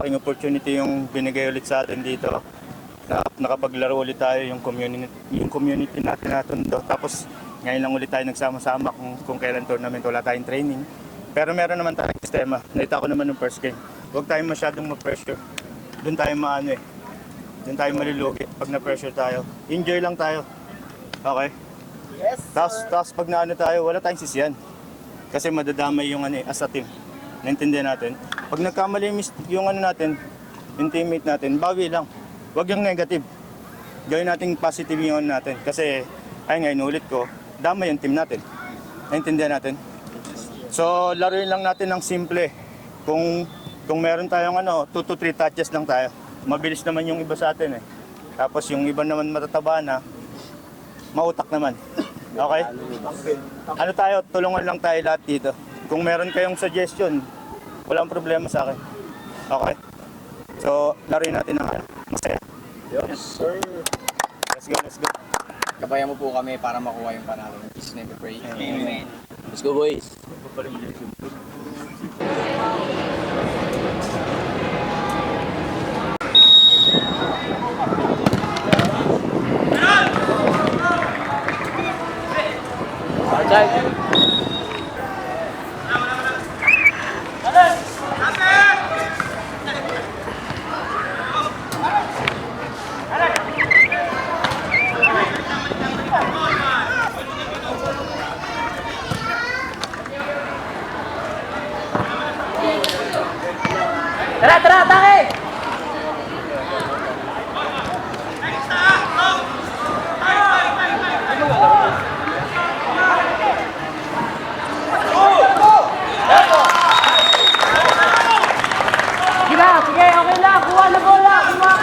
malaking opportunity yung binigay ulit sa atin dito. Nakapaglaro ulit tayo yung community natin natundo. Tapos ngayon lang ulit tayo nagsama-sama kung kailan tournament, wala tayong training. Pero meron naman tayong sistema. Nakita ko naman yung first game. Huwag tayong masyadong ma-pressure. Doon tayo doon tayo malulugi pag na-pressure tayo. Enjoy lang tayo. Okay? Yes, Tapos pag naano tayo, wala tayong sisiyan. Kasi madadamay yung as a team. Naintindihan natin. Pag nagkamali yung natin, yung teammate natin, bawi lang. Huwag yung negative. Gawin natin positive yung natin. Kasi, inulit ko, damay yung team natin. Naintindihan natin. So, laruin lang natin ng simple. Kung meron tayong 2 to 3 touches lang tayo. Mabilis naman yung iba sa atin eh. Tapos yung iba naman matataba na, mautak naman. Okay? Tulungan lang tayo lahat dito. Kung meron kayong suggestion, walang problema sa akin. Okay? So, laruin natin ng masaya. yes sir. Let's go. Gabayan mo po kami para makuha yung panalo. In Jesus' name we pray. Amen. Let's go, boys. Tara, atake! Sige, okay lang. Kuha na bola. Kuha.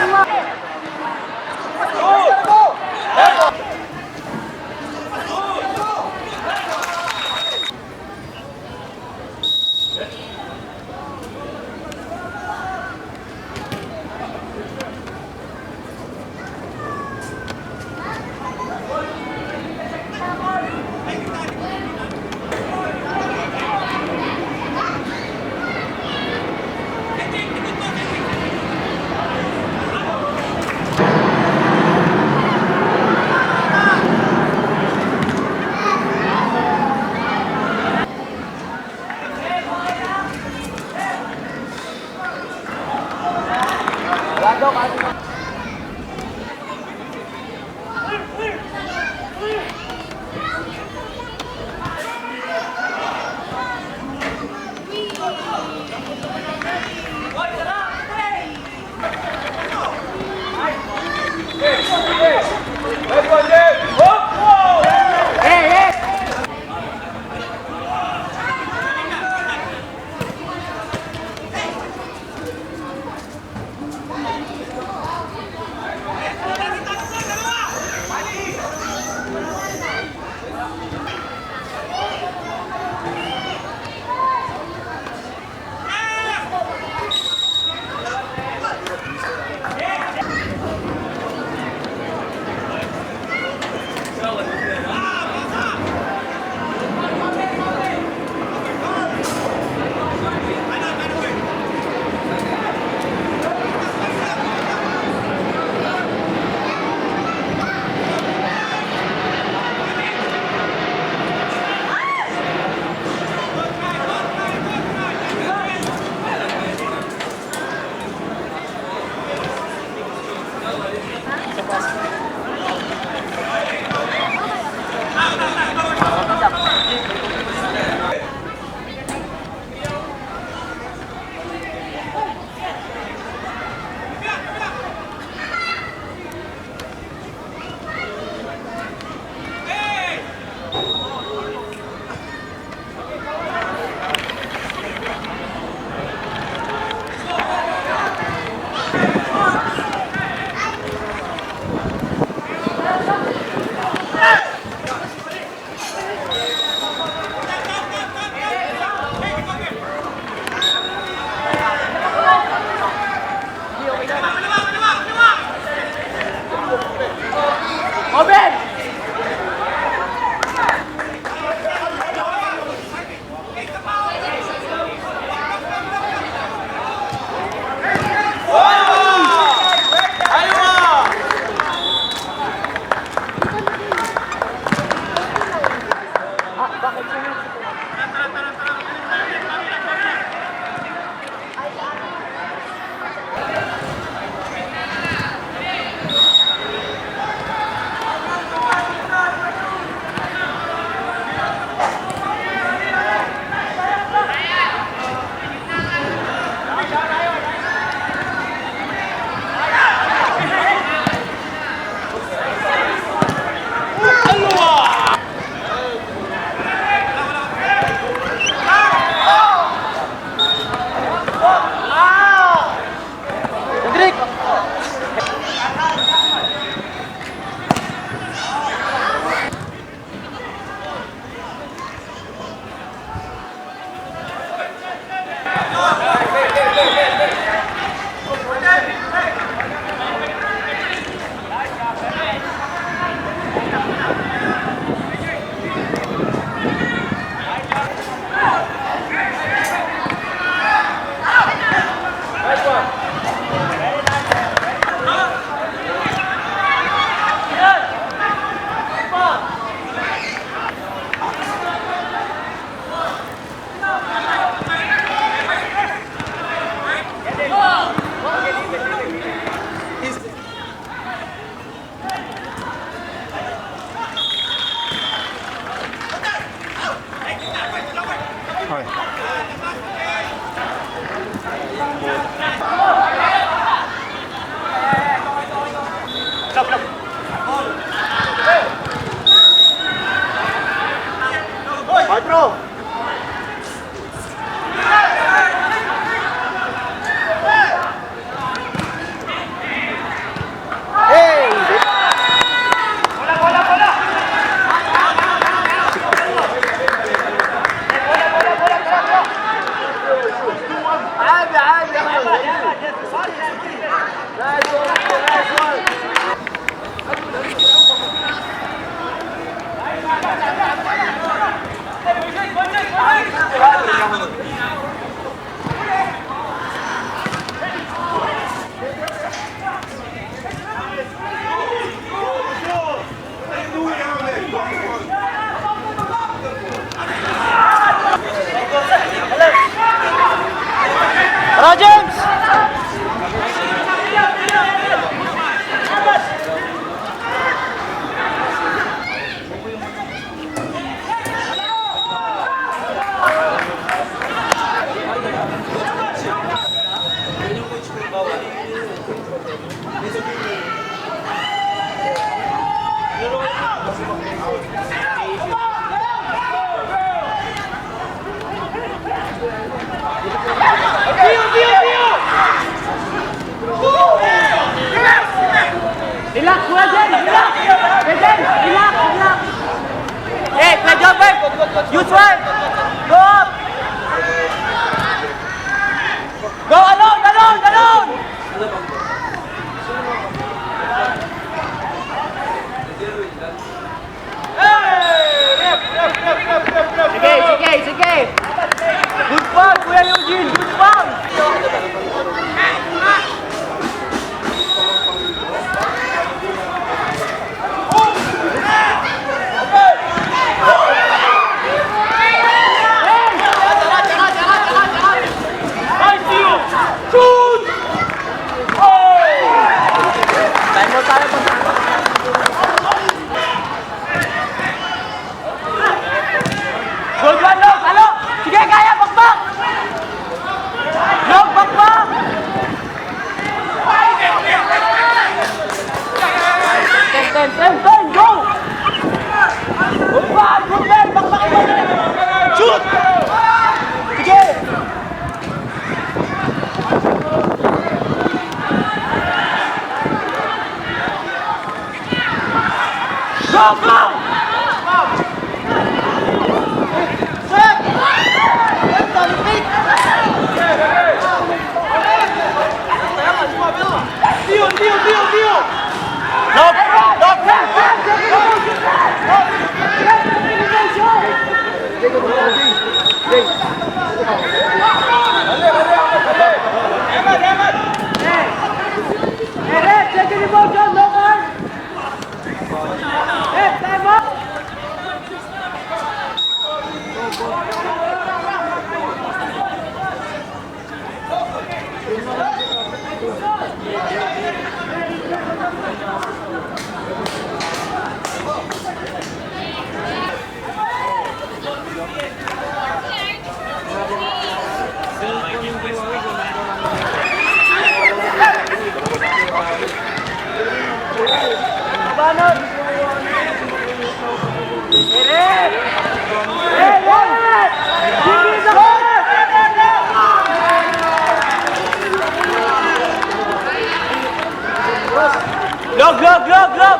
Good work! Go up! Go alone, alone, alone! Sige, sige, sige! Good ball, Kuya Eugene! Good ball! Good one, Log! Halo! Sige, kaya! Bakbak! Log, bakbak! Ten, go! Good one, good one! Bakbak mo! Shoot! Sige! Go, go! Log!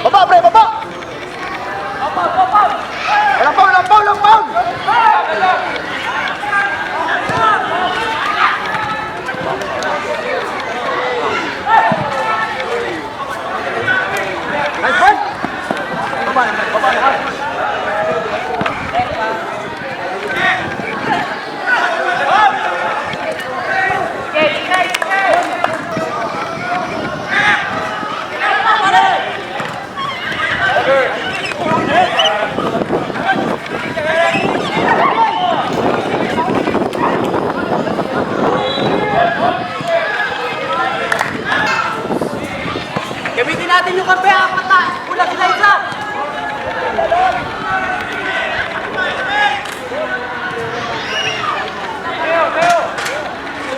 Baba, pre, baba! Walang foul! Nice one! Baba. Gamitin natin yung kampe, pata! Kulang sila isa!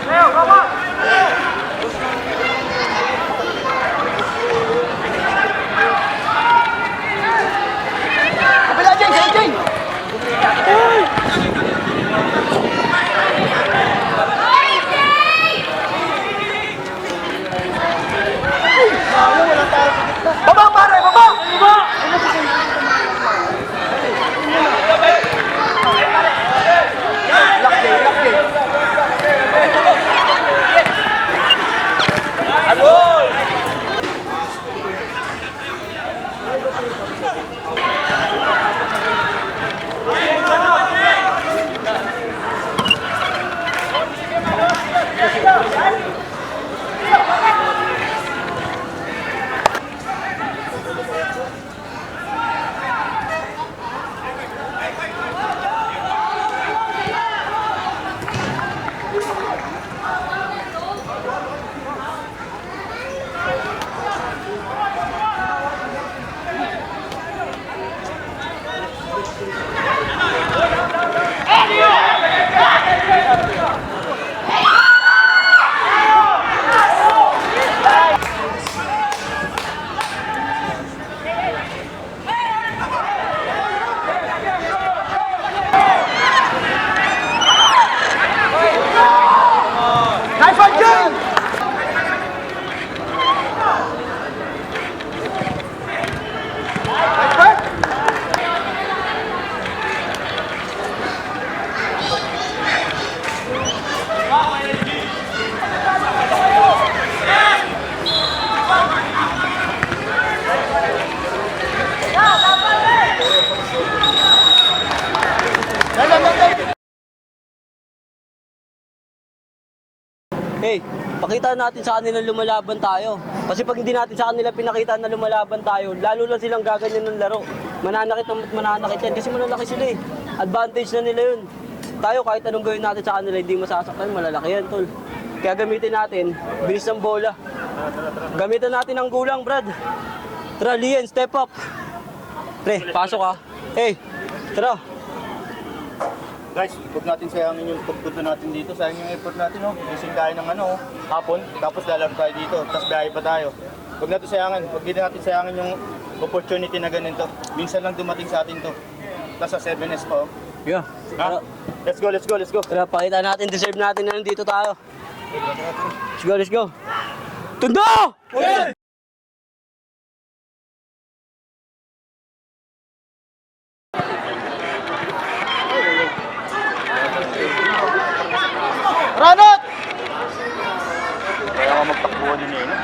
Leo, come on! Kabila, Jane! Baba, pare! Baba! Lock day. Hey, pakita natin sa kanila lumalaban tayo. Kasi pag hindi natin sa kanila pinakita na lumalaban tayo, lalo lang silang gaganyan ng laro. Mananakit yan kasi malalaki sila eh. Advantage na nila yun. Tayo kahit anong gawin natin sa kanila, hindi masasaktan, malalaki yan, tol. Kaya gamitin natin, bilis ng bola. Gamitin natin ang gulang, Brad. Tara, Lian, step up. Pre, pasok ka. Hey, tara. Guys, huwag natin sayangin yung pagpunta natin dito. Sayang yung effort natin, no? Gising tayo ng hapon, tapos lalaro tayo dito, tapos biyahe pa tayo. Huwag natin sayangin, huwag din natin sayangin yung opportunity na ganito. Minsan lang dumating sa atin to. Tapos sa 7S pa, oh. Yeah. Ha? Let's go, let's go, let's go. Tara, pakita natin, deserve natin na nandito tayo. Let's go, let's go. Tundo! Okay. Ranot! Kaya nga magtakbo din eh, no?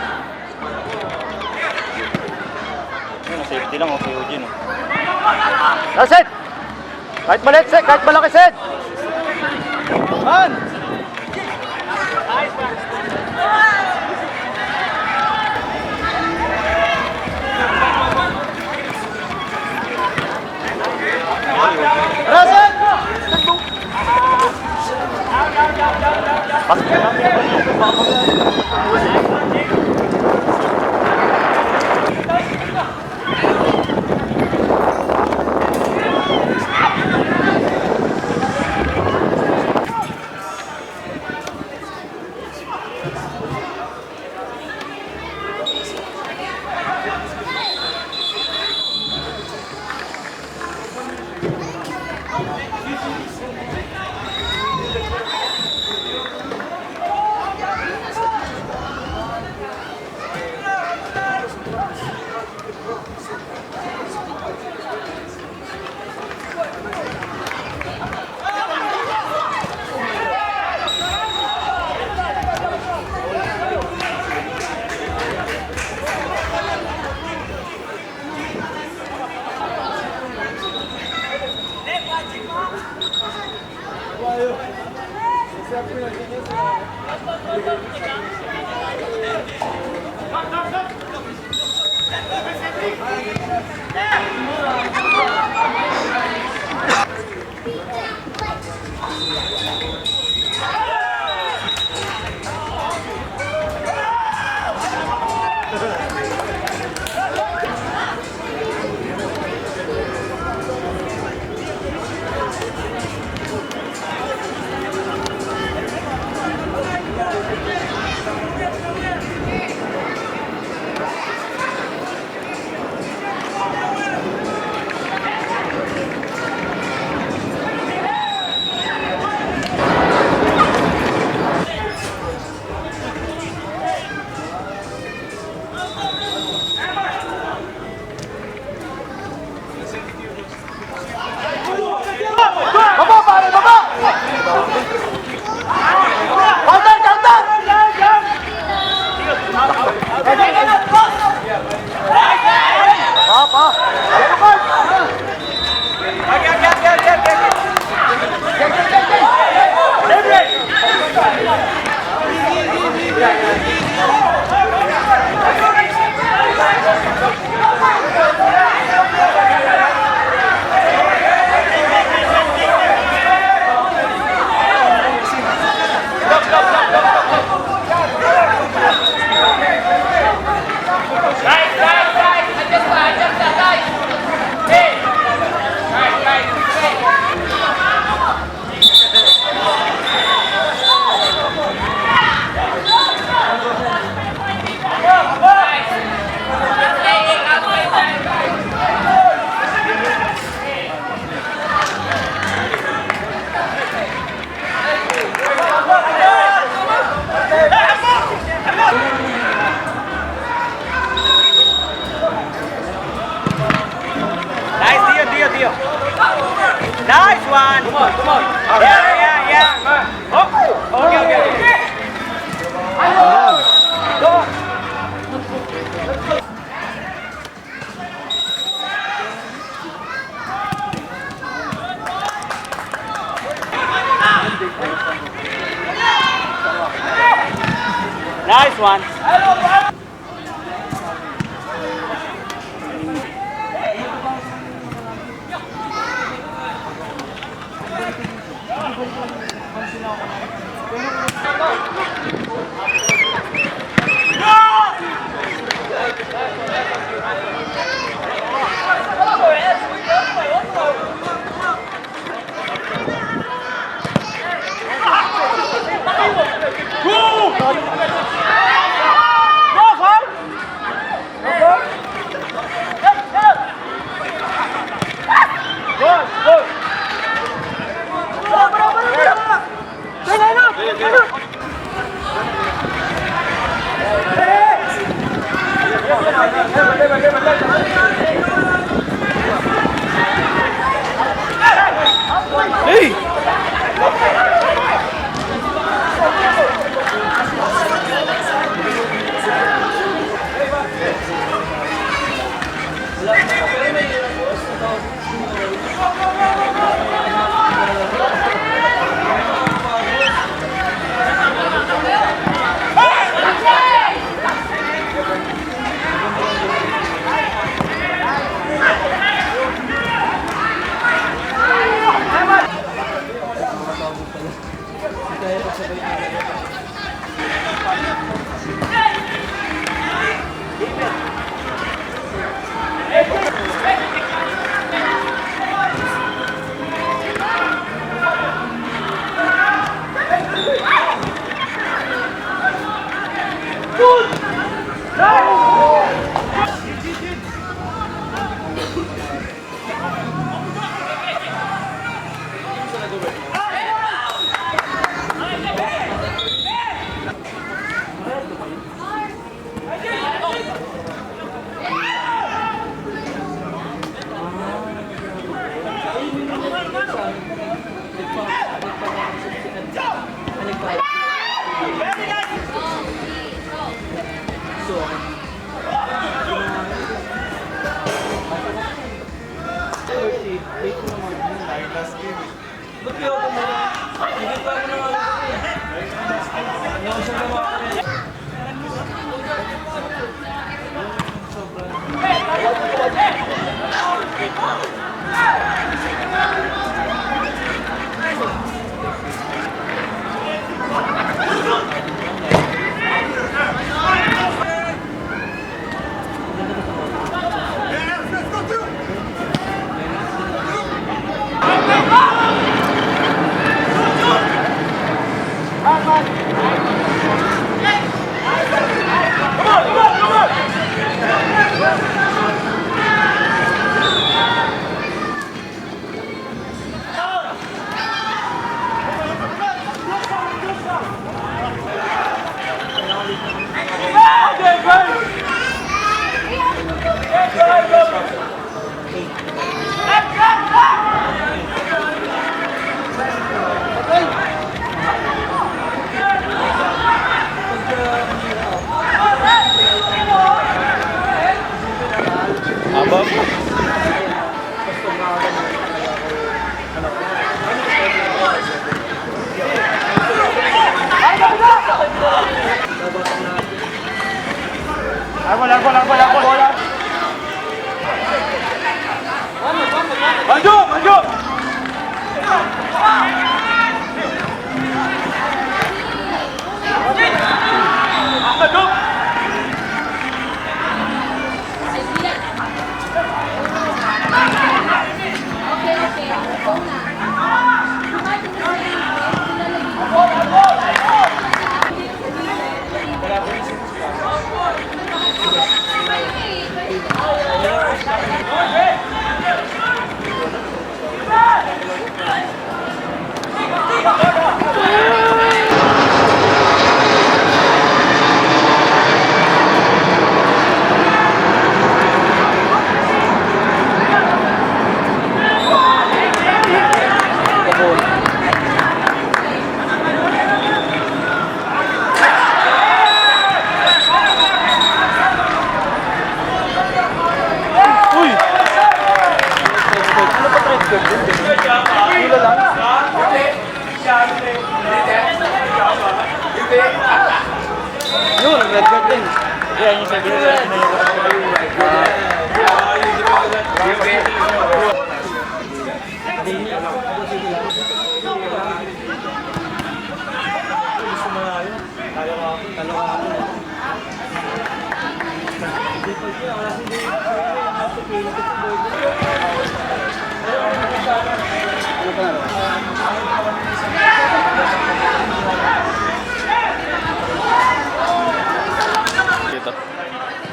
Yun, safety lang, okay, Eugene, no? That's it! Kahit maliit, Seth! Kahit malaki, Seth! Man! Rasen! Pasok na Nice one! Come on, come on! Yeah! Oh, okay. Go! Nice one. Yan yung sabi nila.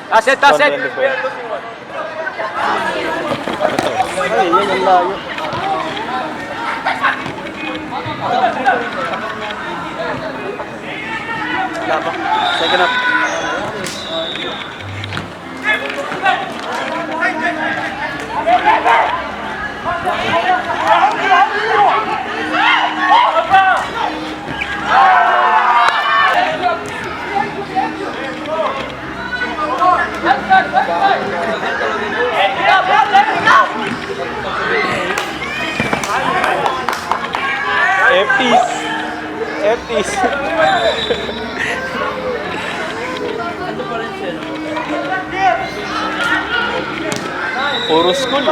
Aset, aset! Ay, yan ang layo. Second up. FTs. FTs. Puro school.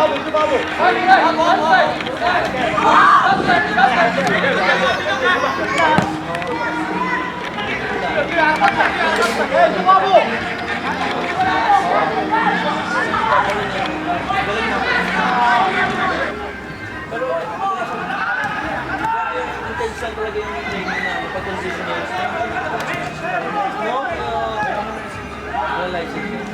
Intention talaga yung training na pag-consistent yung no? Wala license yun.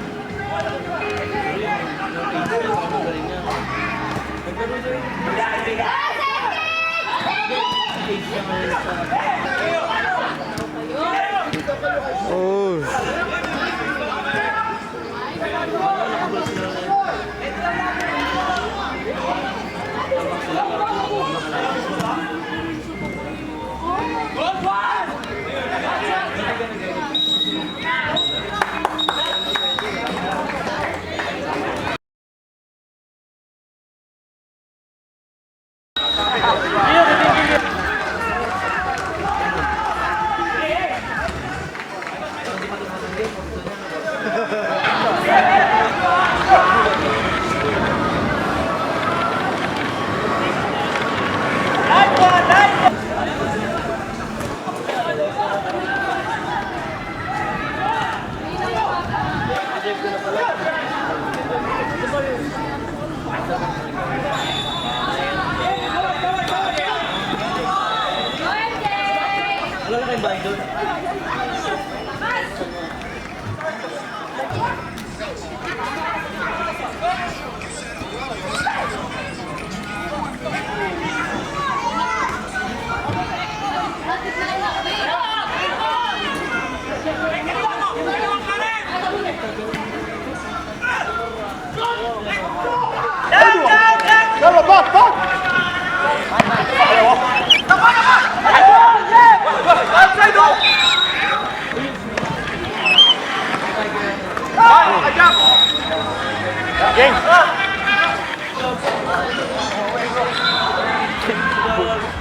Wala na kayong bahay doon.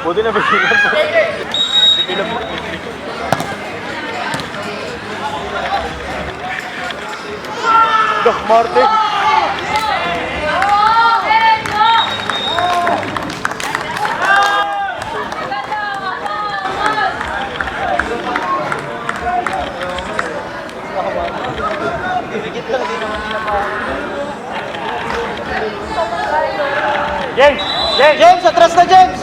Buti na basilan po. Basilan po. Doc Martin. James! James! James, atras na James!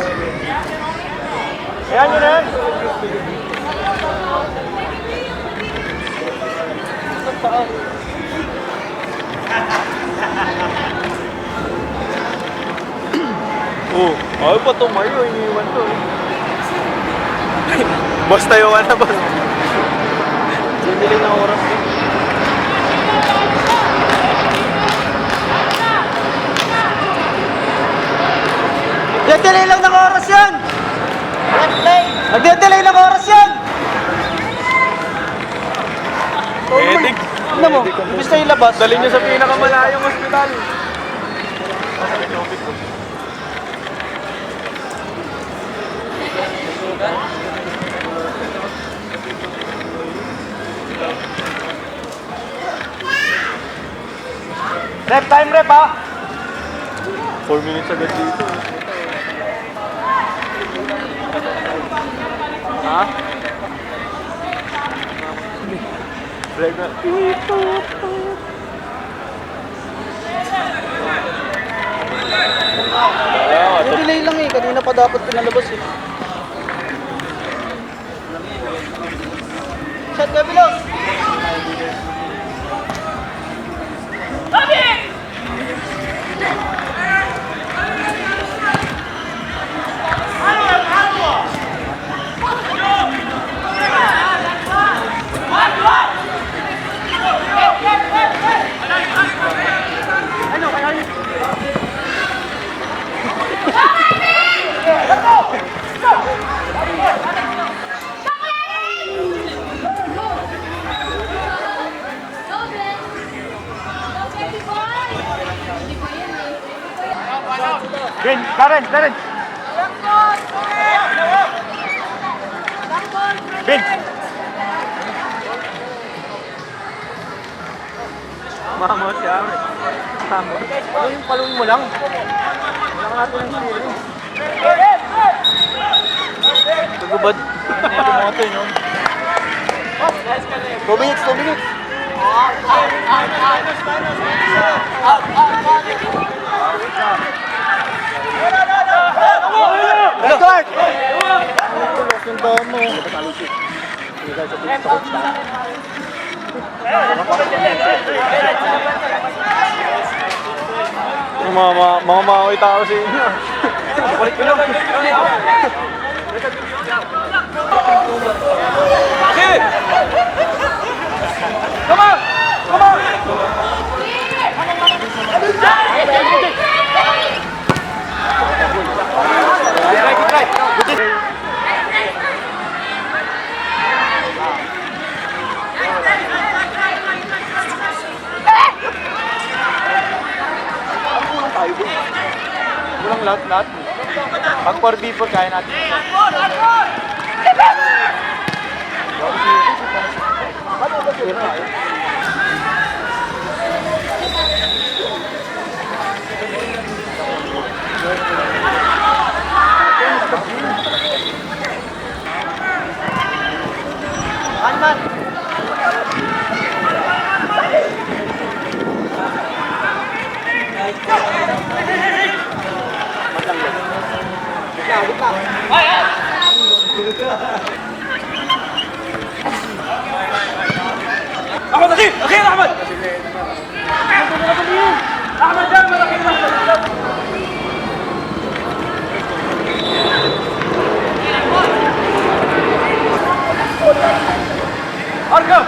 Ayan yun na yan. Oh, ayaw pa tumayo, iniiwan to. Boss tayo ka na, boss. Sindili ng oras. Nagde-delay lang ng oras yan! Nagde-delay ng oras yan! Edik. Ano mo? Imbis na ilabas. Dali niyo sa pinakamalayong ospital. Rep, time rep ha! 4 minutes agad dito. Ha? Break na. Delay lang eh. Kanina pa dapat pinalabas eh. Shot ka bilog! Vin, Darren! Vin! Mamot siya. Mamot. Paluin mo lang. Wala natin ang sili. Tugubad. Tumoto yun. 2 minutes, 2 minutes. Start! Yung damo. Mga maoy tao sa inyo. Balik ko lang. Come on! Come on! Kulang lahat. Pag 4v4 kaya natin. احمد اخير اخير احمد احمد دائما اخير اركب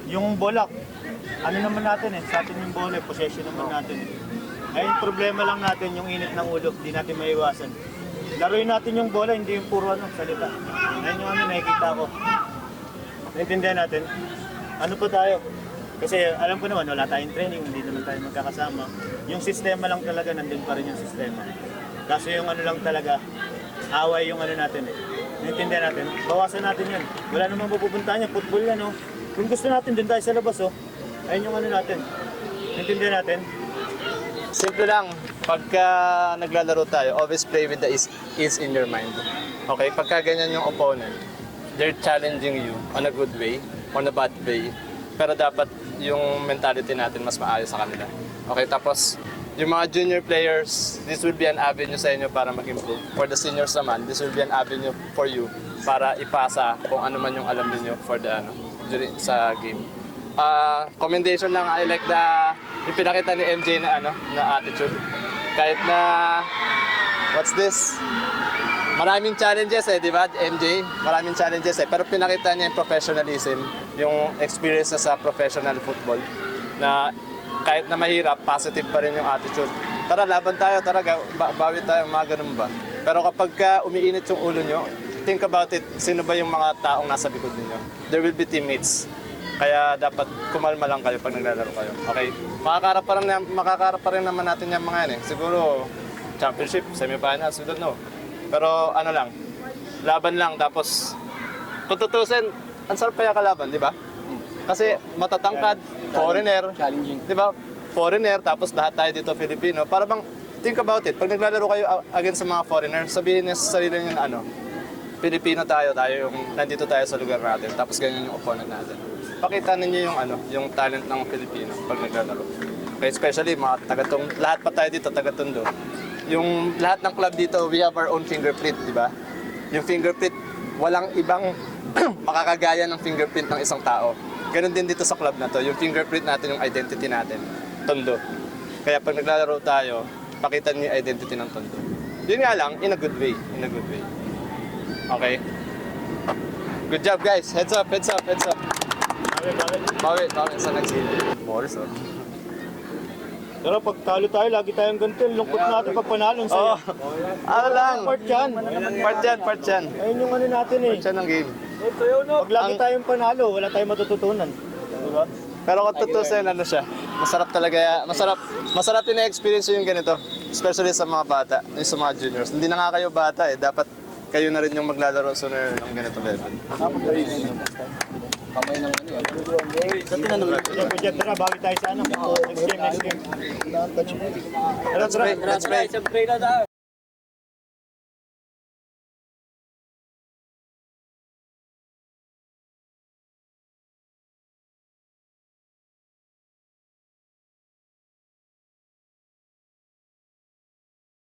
Yung bola, ano naman natin sa atin yung bola, possession naman natin Ay, problema lang natin yung init ng ulo, di natin maiwasan. Laruin natin yung bola, hindi yung puro salita. Ayun yung nakikita ko. Naintindihan natin, ano pa tayo? Kasi alam ko naman, wala tayong training, hindi naman tayo magkakasama. Yung sistema lang talaga, nandun pa rin yung sistema. Kaso yung lang talaga, away yung natin Naintindihan natin, bawasan natin yun. Wala namang pupuntahan niya, football yan Kung gusto natin, dun tayo sa labas Ayun yung natin. Naintindihan natin. Simple lang, pagka naglalaro tayo, always play with the is in your mind. Okay, pagka ganyan yung opponent, they're challenging you on a good way, on a bad way, pero dapat yung mentality natin mas maayos sa kanila. Okay, tapos yung mga junior players, this will be an avenue sa inyo para mag-improve. For the seniors naman, this will be an avenue for you para ipasa kung ano man yung alam niyo for the during sa game. Commendation lang, I like yung pinakita ni MJ na na attitude. Kahit na what's this? Maraming challenges di ba, MJ? Maraming challenges pero pinakita niya yung professionalism, yung experience sa professional football na kahit na mahirap, positive pa rin yung attitude. Tara, laban tayo, tara, bawi tayo, mga ganun ba? Pero kapag umiinit yung ulo nyo, think about it, sino ba yung mga taong nasa likod ninyo? There will be teammates. Kaya dapat kumalma lang kayo pag naglalaro kayo. Okay? Makakaharap pa rin naman natin yung mga yan eh. Siguro, championship, semifinals, we don't know. Pero ano lang, laban lang. Tapos, kung tutusin, ang sarap kaya kalaban, di ba? Kasi matatangkad, foreigner, Challenging. di ba? Foreigner, tapos lahat tayo dito Filipino. Para bang, think about it, pag naglalaro kayo against sa mga foreigner, sabihin niya sa sarili niyo na ano, Pilipino tayo yung nandito tayo sa lugar natin, tapos ganyan yung opponent natin. Pakita ninyo yung ano, yung talent ng Pilipino pag naglalaro. Okay, especially mga tagatong, lahat pa tayo dito taga-Tondo. Yung lahat ng club dito, we have our own fingerprint, di ba? Yung fingerprint, walang ibang makakagaya ng fingerprint ng isang tao. Ganon din dito sa club na to, yung fingerprint natin, yung identity natin, Tondo. Kaya pag naglalaro tayo, pakita niyo yung identity ng Tondo. Yun nga lang, in a good way, in a good way. Okay? Good job guys, heads up, heads up, heads up. Bawi sa next game. Morris, oh. Pero pag talo tayo, lagi tayong ganito. Lungkot natin pag panalo. Oh, ano lang. Part yan. Part yan. Ayun yung ano natin eh. Part yan ng game. Pag lagi tayong panalo, wala tayong matututunan. Diba? Pero kung tutusin, ano siya, masarap talaga, masarap din na-experience yung ganito. Especially sa mga bata, yung sa mga juniors. Hindi na nga kayo bata eh, dapat kayo na rin yung maglalaro sooner ng ganito level. Kamay ng ano yan. Yung project, tara, bawi tayo sa ano. Next game. Let's pray. Let's pray na tayo.